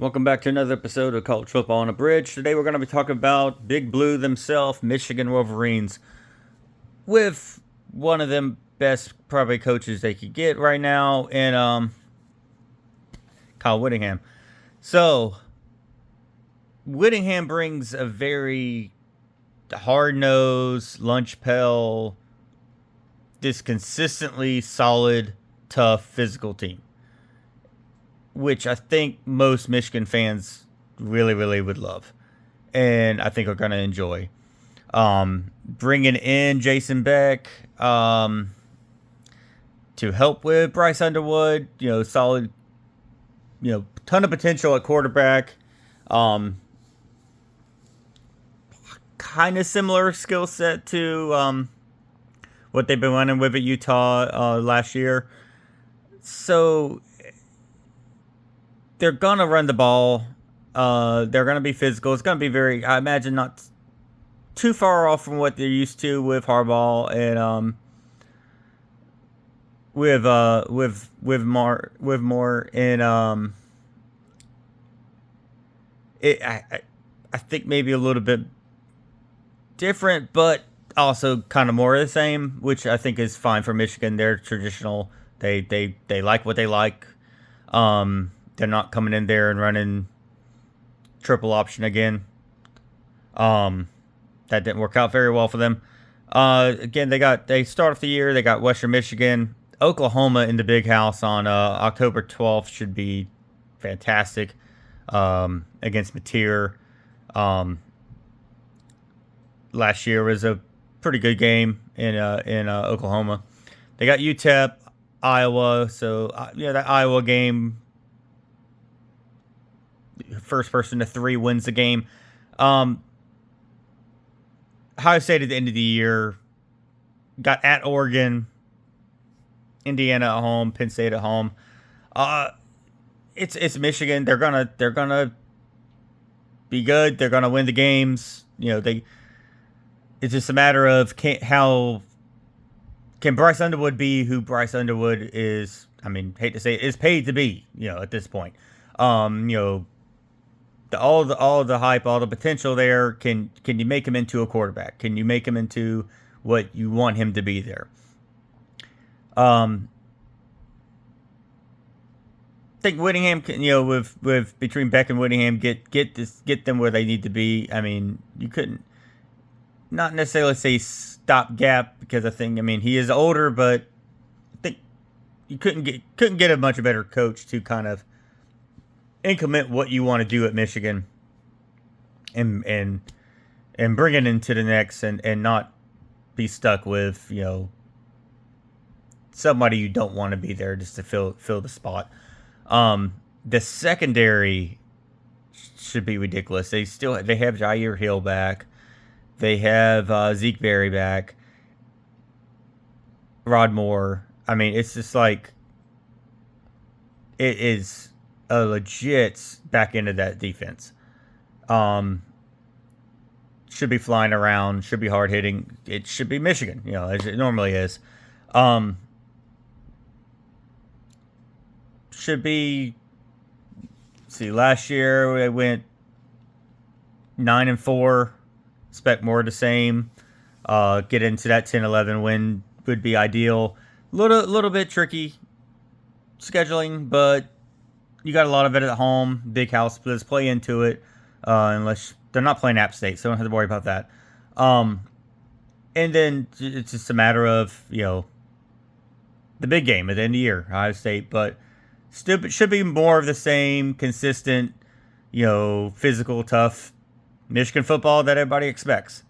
Welcome back to another episode of College Football on a Bridge. Today we're going to be talking about Big Blue themselves, Michigan Wolverines, with one of them best probably coaches they could get right now, and Kyle Whittingham. So Whittingham brings a very hard-nosed, lunch pail, this consistently solid, tough, physical team, which I think most Michigan fans really would love, and I think are going to enjoy. Bringing in Jason Beck to help with Bryce Underwood, solid, ton of potential at quarterback. Kind of similar skill set to what they've been running with at Utah last year. So they're going to run the ball. They're going to be physical. It's going to be very, I imagine, not too far off from what they're used to with Harbaugh and with more and I think maybe a little bit different, but also kind of more of the same, which I think is fine for Michigan. They're traditional. They like what they like. They're not coming in there and running triple option again. That didn't work out very well for them. Again, they start off the year. They got Western Michigan, Oklahoma in the Big House on October 12th. Should be fantastic against Mateer. Last year was a pretty good game in Oklahoma. They got UTEP, Iowa. So that Iowa game, first person to 3 wins the game. Ohio State at the end of the year got at Oregon, Indiana at home, Penn State at home. It's Michigan. They're gonna be good. They're gonna win the games. It's just a matter of how can Bryce Underwood be who Bryce Underwood is. I mean, hate to say it, is paid to be. At this point, all the hype, all the potential there. Can you make him into a quarterback? Can you make him into what you want him to be there? I think Whittingham can, with between Beck and Whittingham, get them where they need to be. I mean, you couldn't not necessarily say stopgap because he is older, but I think you couldn't get a much better coach to kind of implement what you want to do at Michigan and bring it into the next and not be stuck with, somebody you don't want to be there just to fill the spot. The secondary should be ridiculous. They have Jair Hill back. They have Zeke Berry back. Rod Moore. I mean, it's just like it is a legit back into that defense. Should be flying around, should be hard hitting. It should be Michigan, as it normally is. Should be. See, last year we went 9-4. Expect more of the same. Get into that 10-11 win would be ideal. Little bit tricky scheduling, but you got a lot of it at home. Big house, let's play into it. Unless they're not playing App State, so don't have to worry about that. And then it's just a matter of the big game at the end of the year, Ohio State. But still, it should be more of the same, consistent, physical, tough Michigan football that everybody expects.